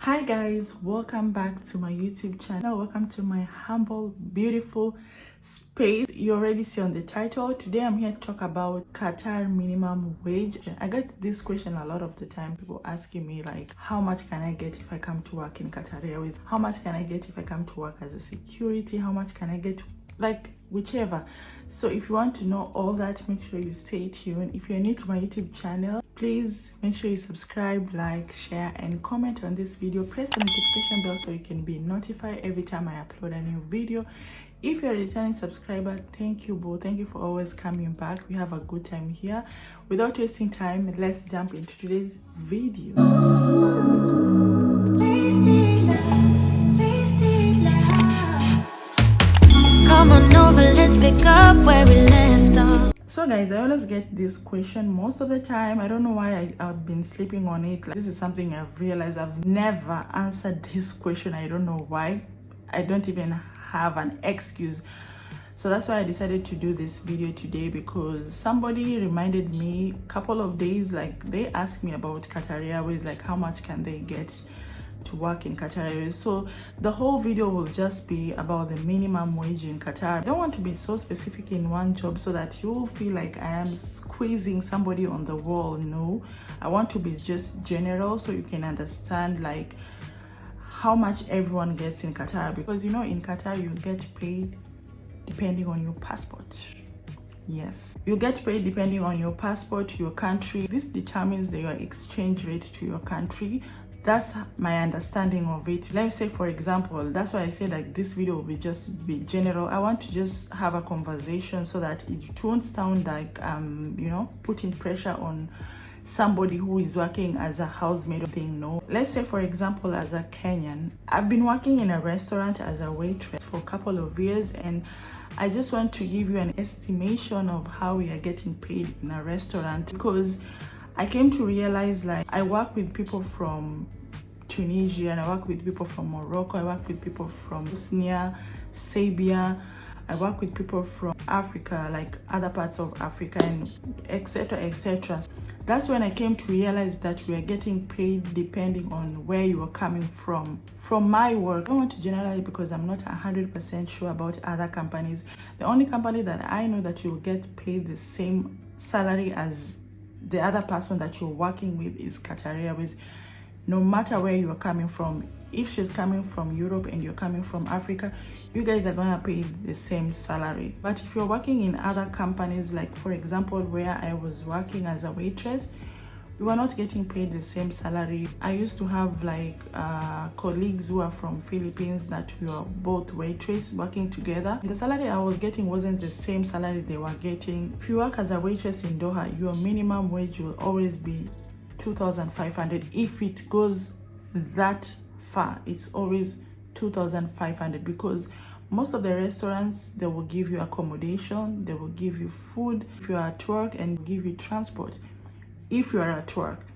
Hi guys, welcome back to my YouTube channel. Welcome to my humble, beautiful space. You already see on the title. Today I'm here to talk about Qatar minimum wage. I get this question a lot of the time. People asking me like, how much can I get if I come to work in Qatar Airways? How much can I get if I come to work as a security? How much can I get? Like whichever. So if you want to know all that, make sure you stay tuned. If you're new to my YouTube channel, please make sure you subscribe, like, share, and comment on this video. Press the notification bell so you can be notified every time I upload a new video. If you're a returning subscriber, thank you, boo. Thank you for always coming back. We have a good time here. Without wasting time, let's jump into today's video. Come on over, let's pick up where we left off. So guys, I always get this question most of the time. I don't know why I've been sleeping on it. Like, this is something I've realized I've never answered this question. I don't know why. I don't even have an excuse. So that's why I decided to do this video today, because somebody reminded me a couple of days, like they asked me about Qatar Airways, like how much can they get to work in Qatar Airways. So the whole video will just be about the minimum wage in Qatar. I don't want to be so specific in one job so that you will feel like I am squeezing somebody on the wall. No, I want to be just general so you can understand like how much everyone gets in Qatar, because you know in Qatar you get paid depending on your passport. Yes, you get paid depending on your passport, your country. This determines your exchange rate to your country. That's my understanding of it. Let's say, for example, that's why I said like this video will just be general. I want to just have a conversation so that it won't sound like putting pressure on somebody who is working as a housemaid thing. No, let's say for example, as a Kenyan, I've been working in a restaurant as a waitress for a couple of years, and I just want to give you an estimation of how we are getting paid in a restaurant, because I came to realize like I work with people from Tunisia, and I work with people from Morocco, I work with people from Bosnia, Serbia, I work with people from Africa, like other parts of Africa, and etc, etc. That's when I came to realize that we are getting paid depending on where you are coming from. From my work, I don't want to generalize because I'm not 100% sure about other companies. The only company that I know that you will get paid the same salary as the other person that you're working with is Qatar Airways, no matter where you're coming from. If she's coming from Europe and you're coming from Africa, you guys are gonna pay the same salary. But if you're working in other companies, like for example where I was working as a waitress, we were not getting paid the same salary. I used to have like colleagues who are from Philippines that we were both waitress working together. The salary I was getting wasn't the same salary they were getting. If you work as a waitress in Doha, your minimum wage will always be 2,500. If it goes that far, it's always 2,500, because most of the restaurants, they will give you accommodation, they will give you food if you are at work, and give you transport if you are at work.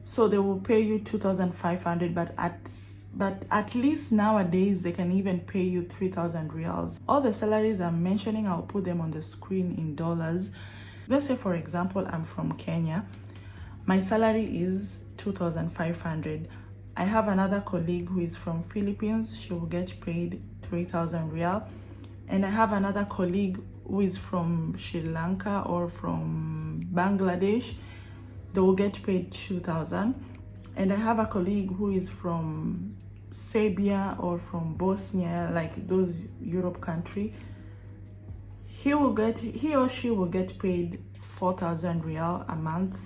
So they will pay you 2,500, but at least nowadays they can even pay you 3,000 reals. All the salaries I'm mentioning, I'll put them on the screen in dollars. Let's say for example I'm from Kenya, my salary is 2,500. I have another colleague who is from Philippines, she will get paid 3,000 real, and I have another colleague who is from Sri Lanka or from Bangladesh, they will get paid 2,000. And I have a colleague who is from Serbia or from Bosnia, like those Europe country. He or she will get paid 4,000 real a month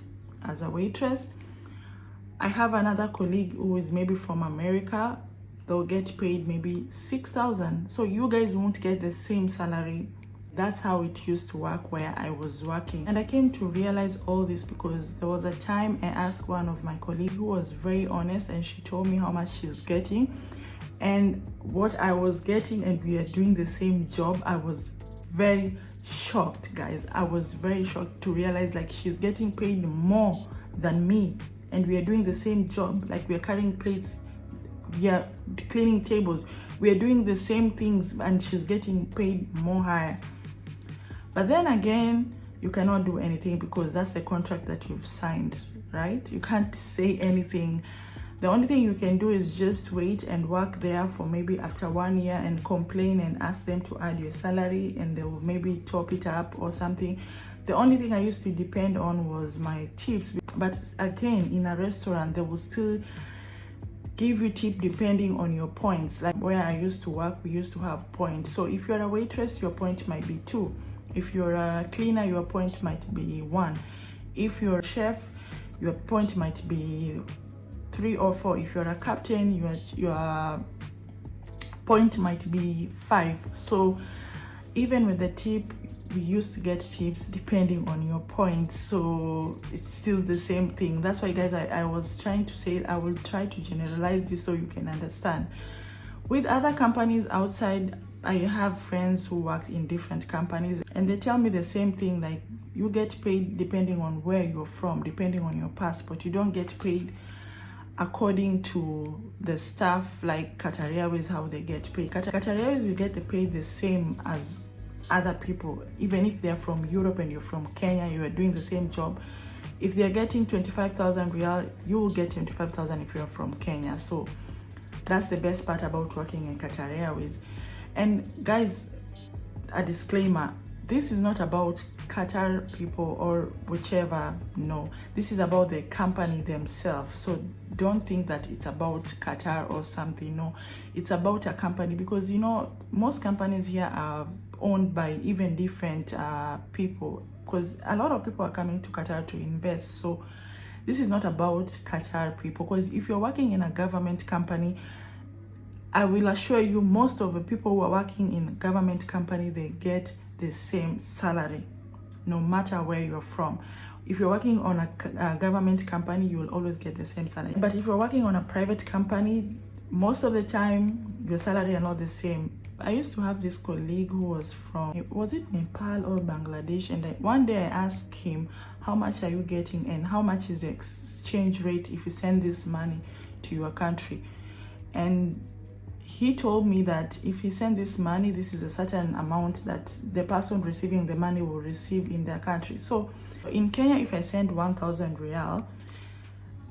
as a waitress. I have another colleague who is maybe from America, they'll get paid maybe 6,000. So you guys won't get the same salary. That's how it used to work where I was working. And I came to realize all this because there was a time I asked one of my colleagues who was very honest, and she told me how much she's getting and what I was getting, and we are doing the same job. I was very shocked, guys. I was very shocked to realize like she's getting paid more than me, and we are doing the same job. Like we are carrying plates, we are cleaning tables, we are doing the same things, and she's getting paid more higher. But then again, you cannot do anything because that's the contract that you've signed, right? You can't say anything. The only thing you can do is just wait and work there for maybe after 1 year and complain and ask them to add your salary, and they will maybe top it up or something. The only thing I used to depend on was my tips. But again, in a restaurant, they will still give you tip depending on your points. Like where I used to work, we used to have points. So if you're a waitress, your point might be 2. If you're a cleaner, your point might be 1. If you're a chef, your point might be 3 or 4. If you're a captain, your point might be 5. So even with the tip, we used to get tips depending on your points, so it's still the same thing. That's why, guys, I was trying to say, I will try to generalize this so you can understand. With other companies outside, I have friends who work in different companies, and they tell me the same thing, like you get paid depending on where you're from, depending on your passport. You don't get paid according to the staff, like Qatar Airways, how they get paid. Qatar Airways will get paid the same as other people, even if they're from Europe and you're from Kenya, you are doing the same job. If they're getting 25,000 riyal, you will get 25,000 if you're from Kenya. So that's the best part about working in Qatar Airways. And guys, a disclaimer, this is not about Qatar people or whichever. No, this is about the company themselves. So don't think that it's about Qatar or something. No, it's about a company, because you know most companies here are owned by even different people, because a lot of people are coming to Qatar to invest. So this is not about Qatar people, because if you're working in a government company, I will assure you most of the people who are working in a government company, they get the same salary no matter where you're from. If you're working on a government company, you will always get the same salary. But if you're working on a private company, most of the time your salary are not the same. I used to have this colleague who was from, was it Nepal or Bangladesh? And one day I asked him, how much are you getting and how much is the exchange rate if you send this money to your country? And he told me that if he send this money, this is a certain amount that the person receiving the money will receive in their country. So in Kenya, if I send 1,000 riyal,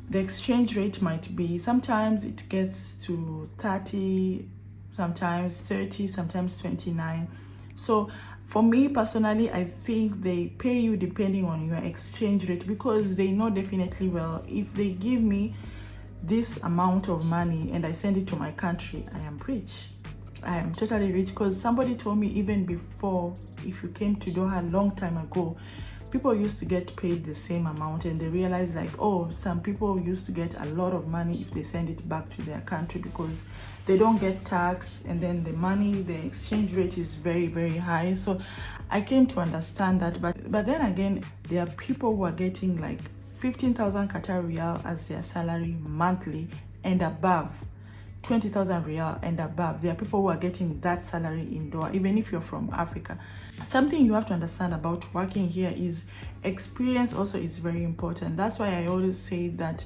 the exchange rate might be, sometimes it gets to 30, sometimes 30, sometimes 29. So for me personally, I think they pay you depending on your exchange rate, because they know definitely well, if they give me this amount of money and I send it to my country, I am rich. I am totally rich, because somebody told me even before, if you came to Doha a long time ago, people used to get paid the same amount, and they realized like, oh, some people used to get a lot of money if they send it back to their country, because they don't get tax, and then the money, the exchange rate is very, very high. So I came to understand that, but then again, there are people who are getting like 15,000 Qatar Riyal as their salary monthly and above, 20,000 Riyal and above. There are people who are getting that salary in Doha, even if you're from Africa. Something you have to understand about working here is experience also is very important. That's why I always say that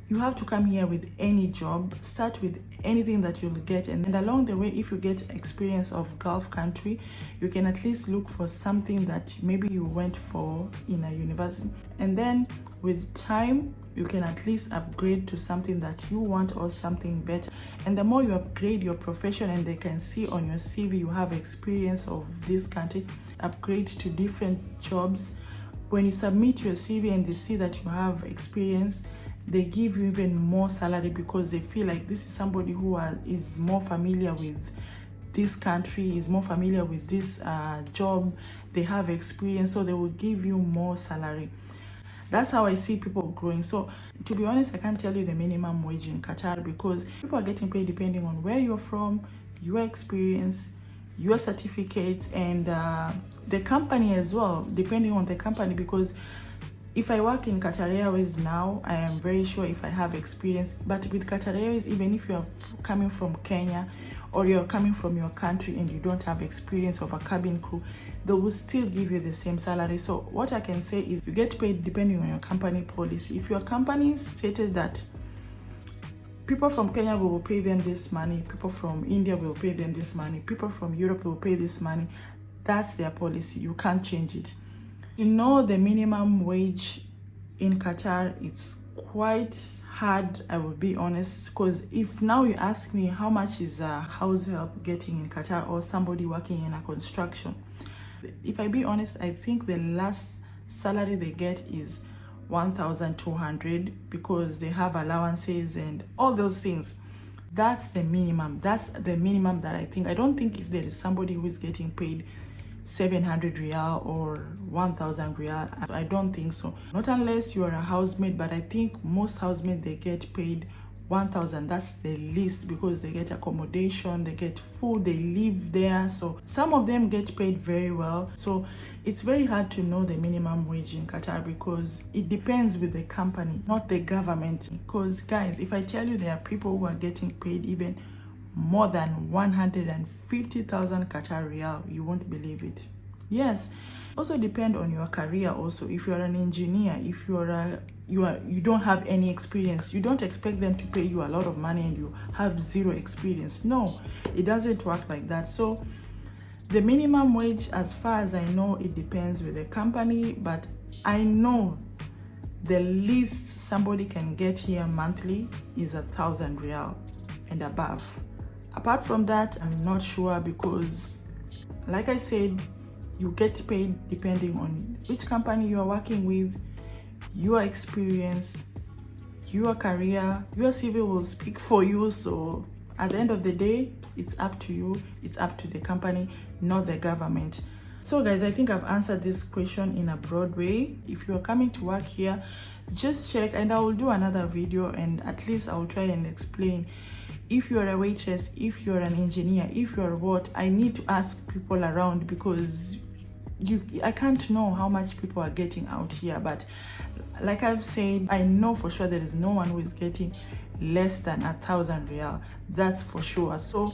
you have to come here with any job, start with anything that you'll get, and along the way, if you get experience of Gulf country, you can at least look for something that maybe you went for in a university, and then with time you can at least upgrade to something that you want or something better. And the more you upgrade your profession and they can see on your CV you have experience of this country, upgrade to different jobs. When you submit your CV and they see that you have experience, they give you even more salary, because they feel like this is somebody who is more familiar with this country, is more familiar with this job, they have experience, so they will give you more salary. That's how I see people growing. So to be honest, I can't tell you the minimum wage in Qatar, because people are getting paid depending on where you're from, your experience, your certificates, and the company as well, depending on the company. Because if I work in Qatar Airways now, I am very sure if I have experience. But with Qatar Airways, even if you are coming from Kenya or you're coming from your country and you don't have experience of a cabin crew, they will still give you the same salary. So what I can say is you get paid depending on your company policy. If your company stated that people from Kenya will pay them this money, people from India will pay them this money, people from Europe will pay this money, that's their policy. You can't change it. You know, the minimum wage in Qatar, it's quite hard, I will be honest, because if now you ask me how much is a house help getting in Qatar or somebody working in a construction, if I be honest, I think the last salary they get is 1,200 because they have allowances and all those things. That's the minimum. That's the minimum that I think. I don't think if there is somebody who is getting paid 700 real or 1,000 real, I don't think so. Not unless you are a housemaid, but I think most housemaids, they get paid 1,000. That's the least because they get accommodation, they get food, they live there. So some of them get paid very well. So it's very hard to know the minimum wage in Qatar because it depends with the company, not the government. Because guys, if I tell you there are people who are getting paid even more than 150,000 Qatar Riyal, you won't believe it. Yes, also depend on your career. Also, if you're an engineer, if you don't have any experience, you don't expect them to pay you a lot of money and you have zero experience. No, it doesn't work like that. So the minimum wage, as far as I know, it depends with the company, but I know the least somebody can get here monthly is 1,000 Riyal and above. Apart from that, I'm not sure because, like I said, you get paid depending on which company you are working with, your experience, your career. Your CV will speak for you. So at the end of the day, it's up to you. It's up to the company, not the government. So guys, I think I've answered this question in a broad way. If you're coming to work here, just check, and I will do another video, and at least I will try and explain. If you're a waitress, if you're an engineer, if you're what, I need to ask people around because I can't know how much people are getting out here. But like I've said, I know for sure there is no one who is getting less than 1,000 Riyal. That's for sure. So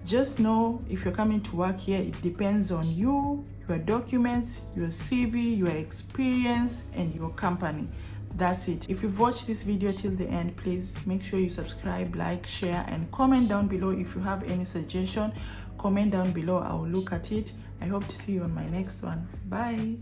just know, if you're coming to work here, it depends on you, your documents, your CV, your experience, and your company. That's it. If you've watched this video till the end, please make sure you subscribe, like, share, and comment down below. If you have any suggestion, comment down below. I will look at it. I hope to see you on my next one. Bye.